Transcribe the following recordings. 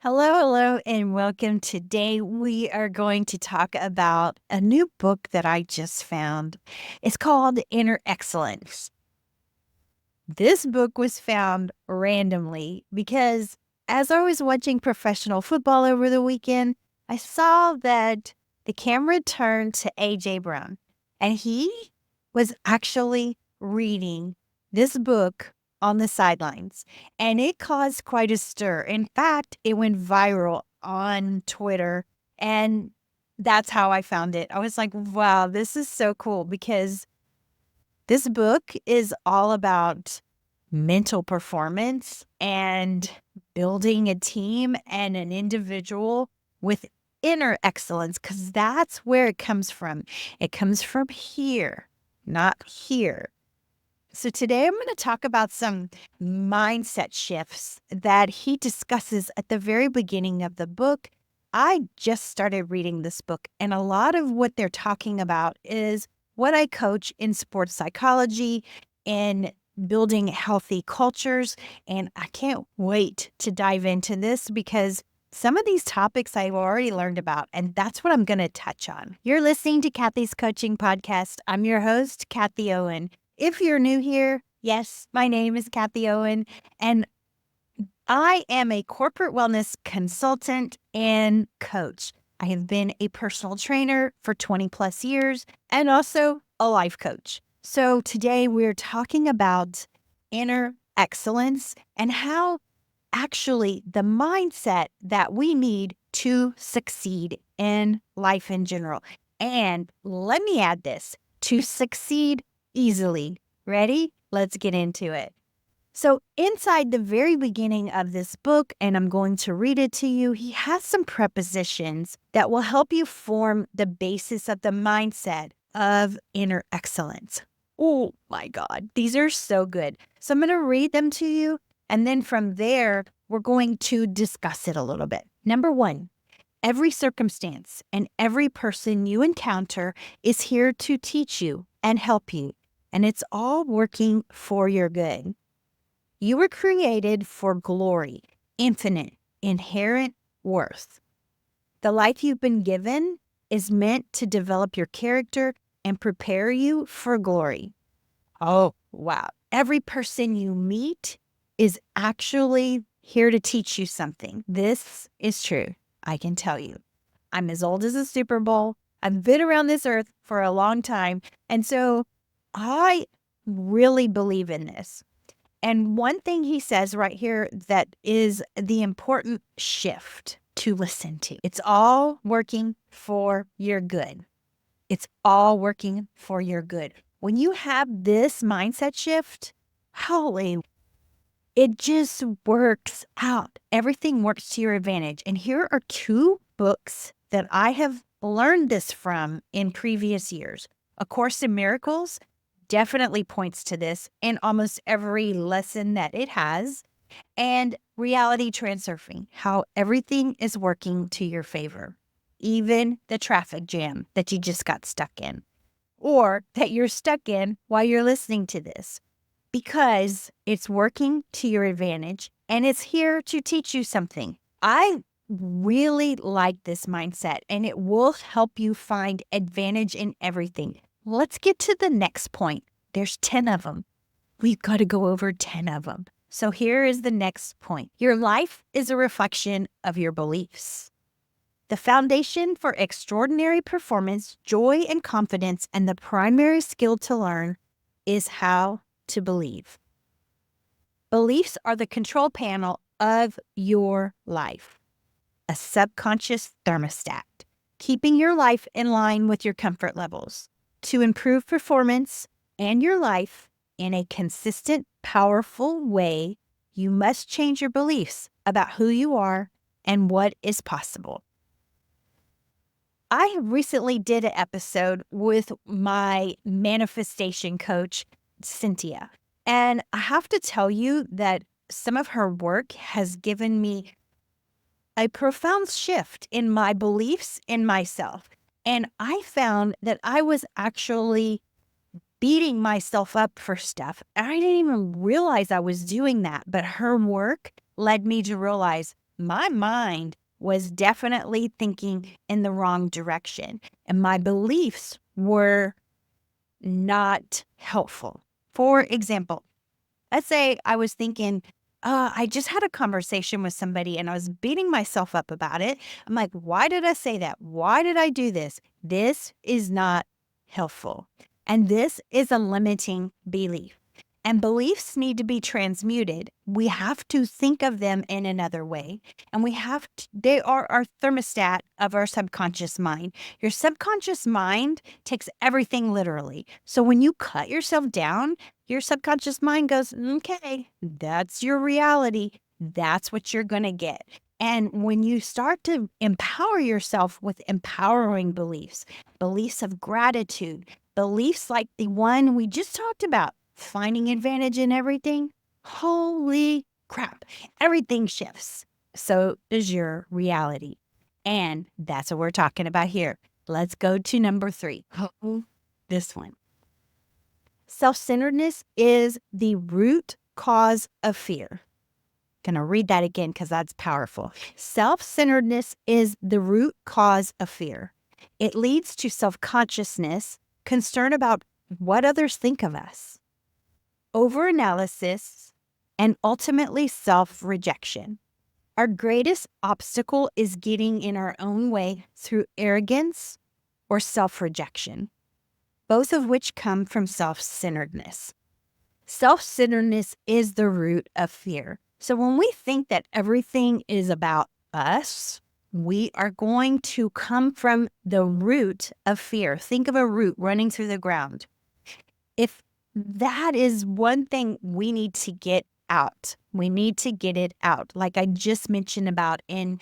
Hello, and welcome. Today, we are going to talk about a new book that I just found. It's called Inner Excellence. This book was found randomly because as I was watching professional football over the weekend, I saw that the camera turned to A.J. Brown, and he was actually reading this book on the sidelines, and it caused quite a stir. In fact, it went viral on Twitter, and that's how I found it. I was like, wow, this is so cool because this book is all about mental performance and building a team and an individual with inner excellence, because that's where it comes from. It comes from here, not here. So today I'm going to talk about some mindset shifts that he discusses at the very beginning of the book. I just started reading this book, and a lot of what they're talking about is what I coach in sports psychology and building healthy cultures. And I can't wait to dive into this because some of these topics I've already learned about, and that's what I'm going to touch on. You're listening to Kathie's Coaching Podcast. I'm your host, Kathie Owen. If you're new here, yes, my name is Kathie Owen, and I am a corporate wellness consultant and coach. I have been a personal trainer for 20 plus years and also a life coach. So today we're talking about inner excellence and how actually the mindset that we need to succeed in life in general. And let me add this, to succeed easily. Ready? Let's get into it. So inside the very beginning of this book, and I'm going to read it to you, he has some prepositions that will help you form the basis of the mindset of inner excellence. Oh my God, these are so good. So I'm going to read them to you, and then from there, we're going to discuss it a little bit. Number one, every circumstance and every person you encounter is here to teach you and help you, and it's all working for your good. You were created for glory, infinite, inherent worth. The life you've been given is meant to develop your character and prepare you for glory. Oh, wow. Every person you meet is actually here to teach you something. This is true. I can tell you. I'm as old as a Super Bowl. I've been around this earth for a long time. And so I really believe in this. And one thing he says right here that is the important shift to listen to. It's all working for your good. It's all working for your good. When you have this mindset shift, holy, it just works out. Everything works to your advantage. And here are two books that I have learned this from in previous years. A Course in Miracles definitely points to this in almost every lesson that it has. And Reality Transurfing, how everything is working to your favor, even the traffic jam that you just got stuck in, or that you're stuck in while you're listening to this, because it's working to your advantage and it's here to teach you something. I really like this mindset, and it will help you find advantage in everything. Let's get to the next point. There's 10 of them. We've got to go over 10 of them. So here is the next point. Your life is a reflection of your beliefs. The foundation for extraordinary performance, joy, and confidence, and the primary skill to learn is how to believe. Beliefs are the control panel of your life, a subconscious thermostat, keeping your life in line with your comfort levels. To improve performance and your life in a consistent, powerful way, you must change your beliefs about who you are and what is possible. I recently did an episode with my manifestation coach, Cynthia, and I have to tell you that some of her work has given me a profound shift in my beliefs in myself. And I found that I was actually beating myself up for stuff. I didn't even realize I was doing that, but her work led me to realize, my mind was definitely thinking in the wrong direction, and my beliefs were not helpful. For example, let's say I was thinking, I just had a conversation with somebody and I was beating myself up about it. I'm like, why did I say that? Why did I do this? This is not helpful. And this is a limiting belief. And beliefs need to be transmuted. We have to think of them in another way. And they are our thermostat of our subconscious mind. Your subconscious mind takes everything literally. So when you cut yourself down, your subconscious mind goes, okay, that's your reality. That's what you're going to get. And when you start to empower yourself with empowering beliefs, beliefs of gratitude, beliefs like the one we just talked about, finding advantage in everything, holy crap, everything shifts. So does your reality. And that's what we're talking about here. Let's go to number 3. Oh, this one. Self-centeredness is the root cause of fear. Going to read that again because that's powerful. Self-centeredness is the root cause of fear. It leads to self-consciousness, concern about what others think of us, overanalysis, and ultimately self-rejection. Our greatest obstacle is getting in our own way through arrogance or self-rejection, both of which come from self-centeredness. Self-centeredness is the root of fear. So when we think that everything is about us, we are going to come from the root of fear. Think of a root running through the ground. If that is one thing we need to get out, we need to get it out. Like I just mentioned about in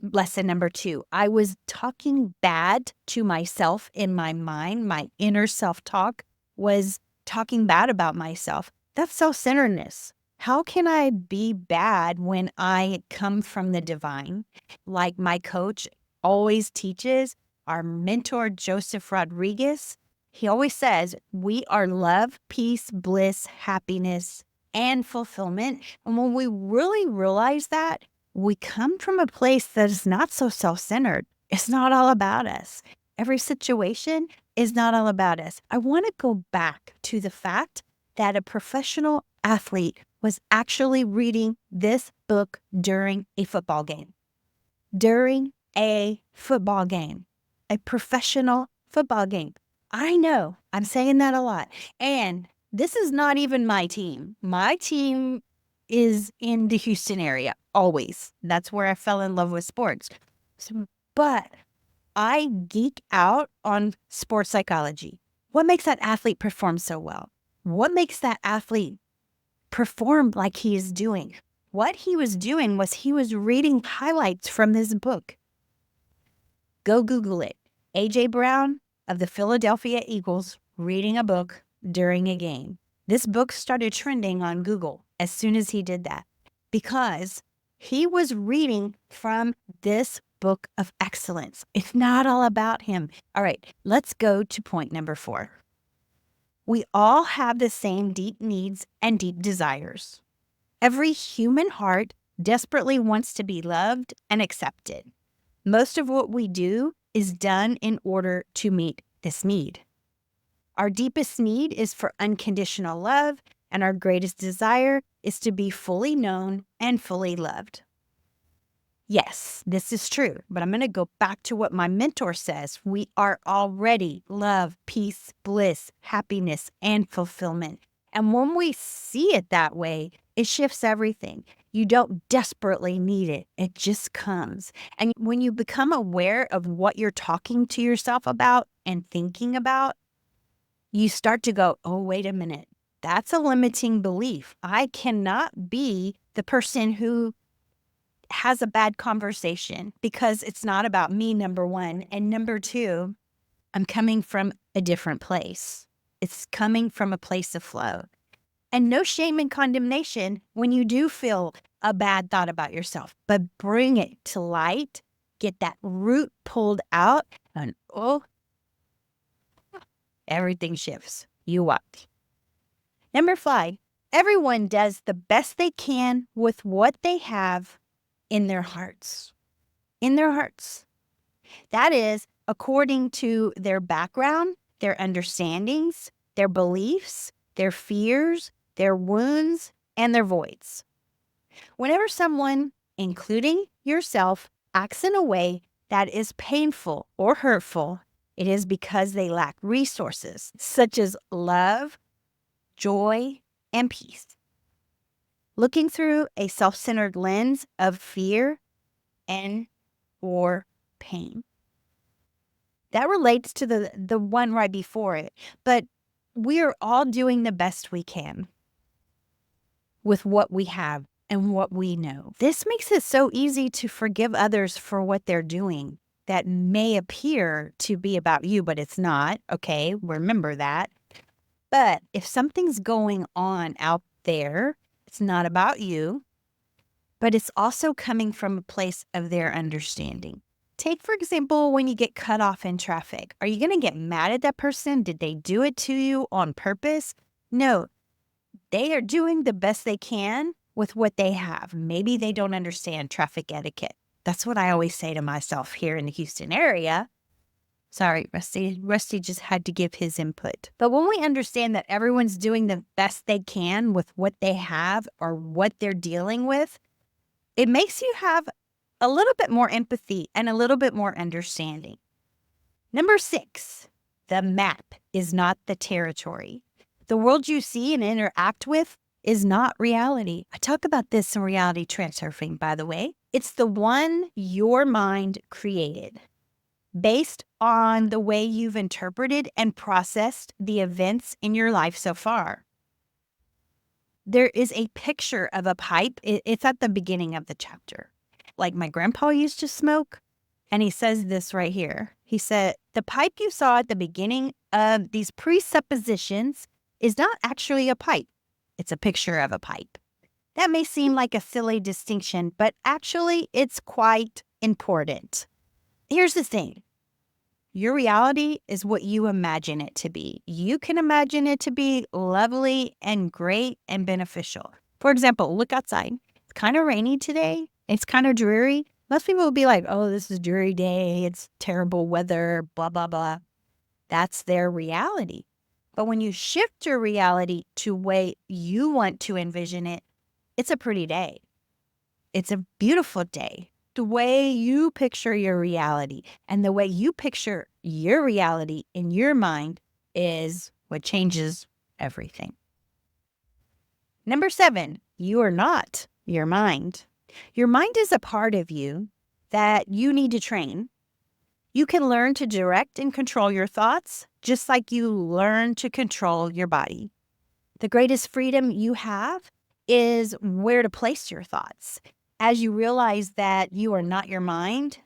lesson number 2, I was talking bad to myself in my mind. My inner self-talk was talking bad about myself. That's self-centeredness. How can I be bad when I come from the divine? Like my coach always teaches, our mentor, Joseph Rodriguez, he always says, we are love, peace, bliss, happiness, and fulfillment. And when we really realize that, we come from a place that is not so self-centered. It's not all about us. Every situation is not all about us. I want to go back to the fact that a professional athlete was actually reading this book during a football game. During a football game. A professional football game. I know, I'm saying that a lot. And this is not even my team. My team is in the Houston area, always. That's where I fell in love with sports. But I geek out on sports psychology. What makes that athlete perform so well? What makes that athlete perform like he is doing? What he was doing was he was reading highlights from this book. Go Google it. A.J. Brown of the Philadelphia Eagles reading a book during a game. This book started trending on Google as soon as he did that because he was reading from this book of excellence. It's not all about him. All right, let's go to point number 4. We all have the same deep needs and deep desires. Every human heart desperately wants to be loved and accepted. Most of what we do is done in order to meet this need. Our deepest need is for unconditional love, and our greatest desire is to be fully known and fully loved. Yes, this is true, but I'm going to go back to what my mentor says. We are already love, peace, bliss, happiness, and fulfillment. And when we see it that way, it shifts everything. You don't desperately need it. It just comes. And when you become aware of what you're talking to yourself about and thinking about, you start to go, oh, wait a minute. That's a limiting belief. I cannot be the person who has a bad conversation because it's not about me, number 1. And number 2, I'm coming from a different place. It's coming from a place of flow. And no shame and condemnation when you do feel a bad thought about yourself, but bring it to light, get that root pulled out, and everything shifts. You watch. Number 5, everyone does the best they can with what they have in their hearts. In their hearts. That is according to their background, their understandings, their beliefs, their fears, their wounds, and their voids. Whenever someone, including yourself, acts in a way that is painful or hurtful, it is because they lack resources such as love, joy, and peace. Looking through a self-centered lens of fear and or pain. That relates to the one right before it, but we are all doing the best we can with what we have and what we know. This makes it so easy to forgive others for what they're doing that may appear to be about you, but it's not. Okay, remember that. But if something's going on out there, it's not about you, but it's also coming from a place of their understanding. Take, for example, when you get cut off in traffic. Are you going to get mad at that person? Did they do it to you on purpose? No, they are doing the best they can with what they have. Maybe they don't understand traffic etiquette. That's what I always say to myself here in the Houston area. Sorry, Rusty. Rusty just had to give his input. But when we understand that everyone's doing the best they can with what they have or what they're dealing with, it makes you have a little bit more empathy and a little bit more understanding. Number 6, the map is not the territory. The world you see and interact with is not reality. I talk about this in reality transurfing, by the way. It's the one your mind created based on the way you've interpreted and processed the events in your life so far. There is a picture of a pipe. It's at the beginning of the chapter. Like my grandpa used to smoke, and he says this right here. He said, the pipe you saw at the beginning of these presuppositions is not actually a pipe. It's a picture of a pipe. That may seem like a silly distinction, but actually it's quite important. Here's the thing. Your reality is what you imagine it to be. You can imagine it to be lovely and great and beneficial. For example, look outside. It's kind of rainy today. It's kind of dreary. Most people will be like, oh, this is a dreary day. It's terrible weather, blah, blah, blah. That's their reality. But when you shift your reality to the way you want to envision it, it's a pretty day. It's a beautiful day. The way you picture your reality and the way you picture your reality in your mind is what changes everything. Number 7, you are not your mind. Your mind is a part of you that you need to train. You can learn to direct and control your thoughts, just like you learn to control your body. The greatest freedom you have is where to place your thoughts. As you realize that you are not your mind,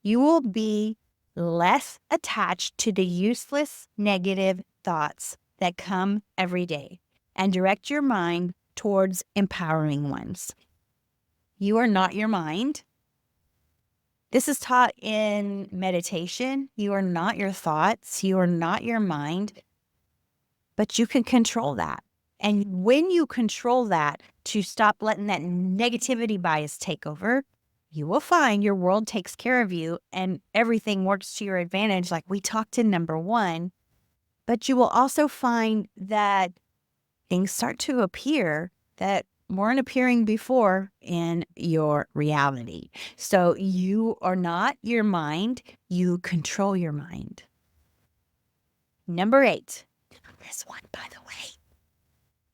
you will be less attached to the useless negative thoughts that come every day and direct your mind towards empowering ones. You are not your mind. This is taught in meditation. You are not your thoughts. You are not your mind, but you can control that. And when you control that to stop letting that negativity bias take over, you will find your world takes care of you and everything works to your advantage, like we talked in number 1. But you will also find that things start to appear that weren't appearing before in your reality. So you are not your mind. You control your mind. Number 8. This one, by the way.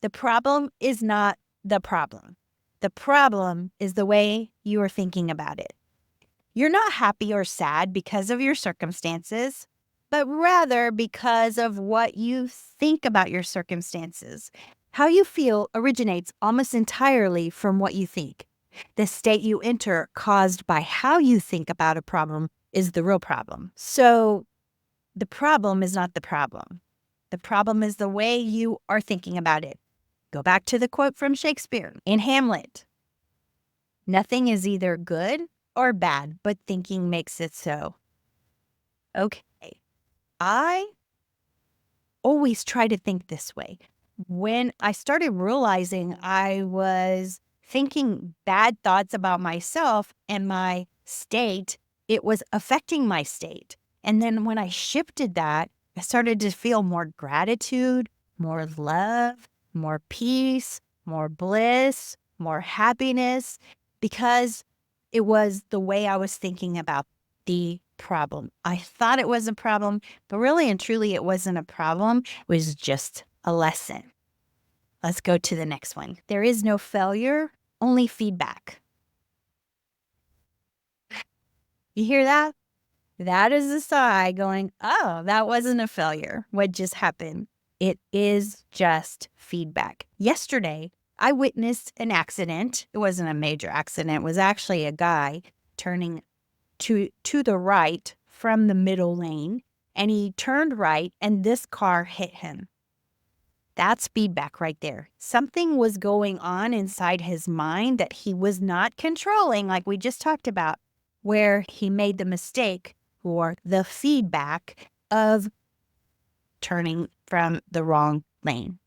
The problem is not the problem. The problem is the way you are thinking about it. You're not happy or sad because of your circumstances, but rather because of what you think about your circumstances. How you feel originates almost entirely from what you think. The state you enter caused by how you think about a problem is the real problem. So the problem is not the problem. The problem is the way you are thinking about it. Go back to the quote from Shakespeare in Hamlet. Nothing is either good or bad, but thinking makes it so. Okay. I always try to think this way. When I started realizing I was thinking bad thoughts about myself and my state, it was affecting my state. And then when I shifted that, I started to feel more gratitude, more love, more peace, more bliss, more happiness, because it was the way I was thinking about the problem. I thought it was a problem, but really and truly, it wasn't a problem. It was just a lesson. Let's go to the next one. There is no failure, only feedback. You hear that? That is the sigh going, oh, that wasn't a failure. What just happened? It is just feedback. Yesterday, I witnessed an accident. It wasn't a major accident. It was actually a guy turning to the right from the middle lane, and he turned right, and this car hit him. That's feedback right there. Something was going on inside his mind that he was not controlling, like we just talked about, where he made the mistake or the feedback of turning from the wrong lane.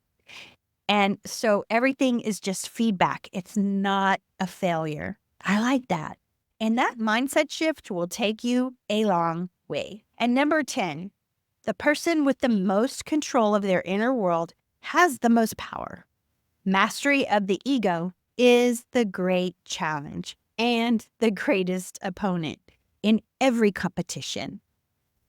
And so everything is just feedback. It's not a failure. I like that. And that mindset shift will take you a long way. And number 10, the person with the most control of their inner world has the most power. Mastery of the ego is the great challenge and the greatest opponent in every competition.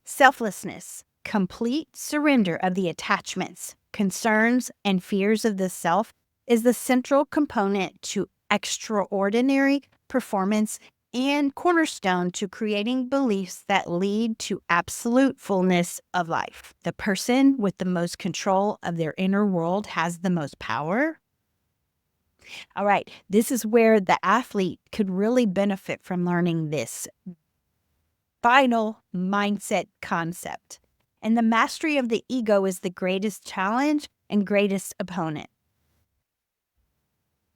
Selflessness, complete surrender of the attachments, concerns, and fears of the self is the central component to extraordinary performance and cornerstone to creating beliefs that lead to absolute fullness of life. The person with the most control of their inner world has the most power. All right, this is where the athlete could really benefit from learning this final mindset concept. And the mastery of the ego is the greatest challenge and greatest opponent.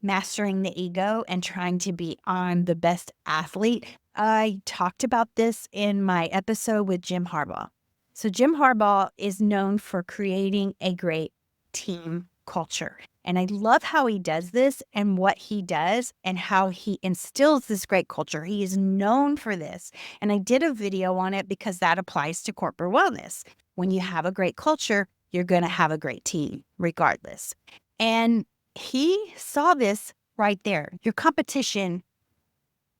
Mastering the ego and trying to be on the best athlete. I talked about this in my episode with Jim Harbaugh. So Jim Harbaugh is known for creating a great team culture. And I love how he does this and what he does and how he instills this great culture. He is known for this. And I did a video on it because that applies to corporate wellness. When you have a great culture, you're going to have a great team regardless. And he saw this right there. Your competition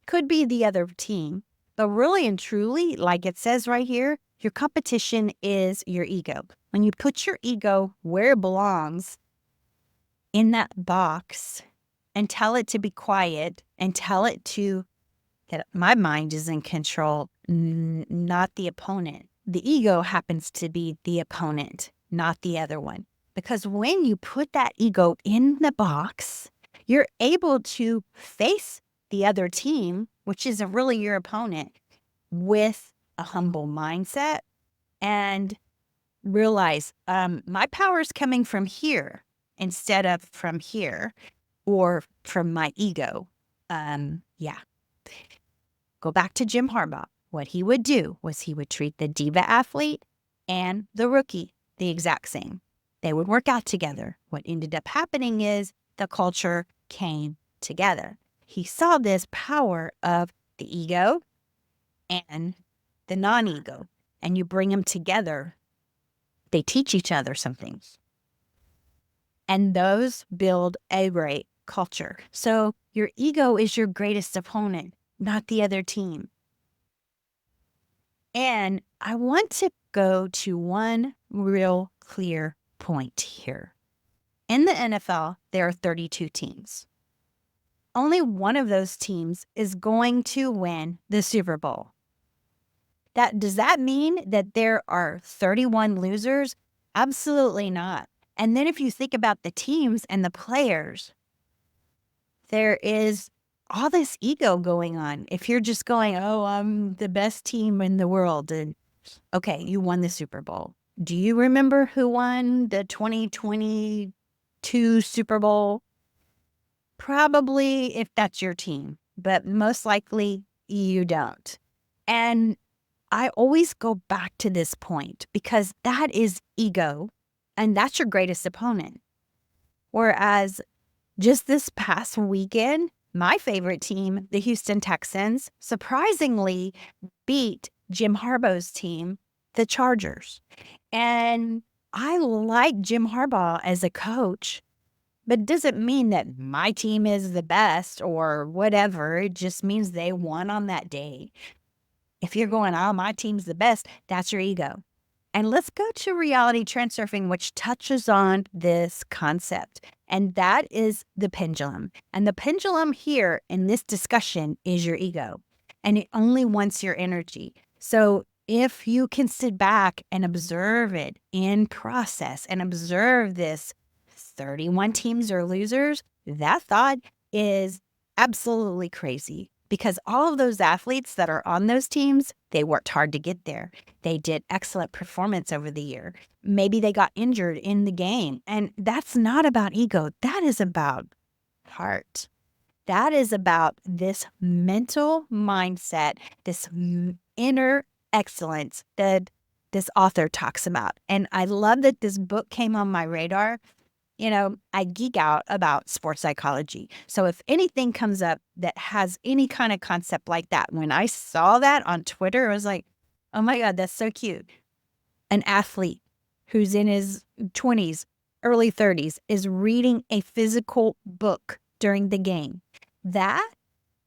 could be the other team, but really and truly, like it says right here, your competition is your ego. When you put your ego where it belongs, in that box, and tell it to be quiet and tell it to that my mind is in control, not the opponent. The ego happens to be the opponent, not the other one. Because when you put that ego in the box, you're able to face the other team, which isn't really your opponent, with a humble mindset and realize my power is coming from here instead of from here or from my ego. Yeah. Go back to Jim Harbaugh. What he would do was he would treat the diva athlete and the rookie the exact same. They would work out together. What ended up happening is the culture came together. He saw this power of the ego and the non-ego, and you bring them together. They teach each other some things. And those build a great culture. So your ego is your greatest opponent, not the other team. And I want to go to one real clear point here. In the NFL, there are 32 teams. Only one of those teams is going to win the Super Bowl. Does that mean that there are 31 losers? Absolutely not. And then if you think about the teams and the players, there is all this ego going on. If you're just going, oh, I'm the best team in the world, and okay, you won the Super Bowl. Do you remember who won the 2022 Super Bowl? Probably if that's your team, but most likely you don't. And I always go back to this point because that is ego and that's your greatest opponent. Whereas Just this past weekend, my favorite team, the Houston Texans, surprisingly beat Jim Harbaugh's team, the Chargers. And I like Jim Harbaugh as a coach, but it doesn't mean that my team is the best or whatever. It just means they won on that day. If you're going, oh, my team's the best, that's your ego. And let's go to reality transurfing, which touches on this concept. And that is the pendulum. And the pendulum here in this discussion is your ego. And it only wants your energy. So if you can sit back and observe it in process and observe this 31 teams are losers, that thought is absolutely crazy because all of those athletes that are on those teams, they worked hard to get there. They did excellent performance over the year. Maybe they got injured in the game. And that's not about ego. That is about heart. That is about this mental mindset, this inner excellence that this author talks about. And I love that this book came on my radar. You know, I geek out about sports psychology. So if anything comes up that has any kind of concept like that, when I saw that on Twitter, I was like, oh my God, that's so cute. An athlete who's in his 20s, early 30s is reading a physical book during the game. That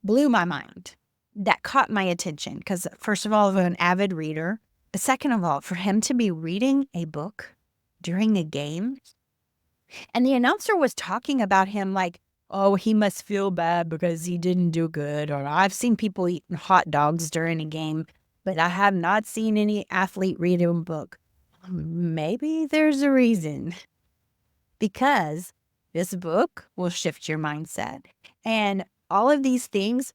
blew my mind. That caught my attention because, first of all, I'm an avid reader. But second of all, for him to be reading a book during a game, and the announcer was talking about him like, oh, he must feel bad because he didn't do good. Or I've seen people eating hot dogs during a game, but I have not seen any athlete read a book. Maybe there's a reason. Because this book will shift your mindset. And all of these things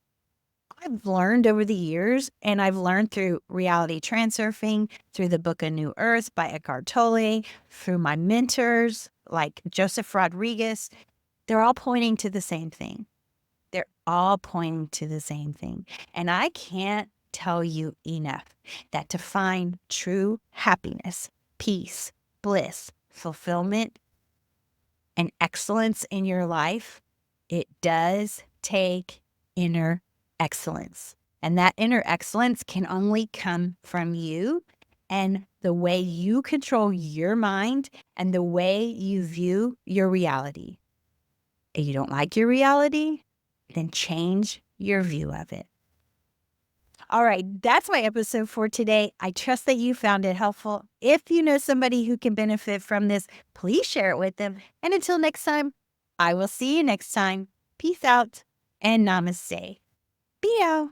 I've learned over the years, and I've learned through reality transurfing, through the book A New Earth by Eckhart Tolle, through my mentors like Joseph Rodriguez. They're all pointing to the same thing. They're all pointing to the same thing. And I can't tell you enough that to find true happiness, peace, bliss, fulfillment, and excellence in your life, it does take inner excellence. And that inner excellence can only come from you and the way you control your mind and the way you view your reality. If you don't like your reality, then change your view of it. All right, that's my episode for today. I trust that you found it helpful. If you know somebody who can benefit from this, please share it with them. And until next time, I will see you next time. Peace out and namaste. Be out.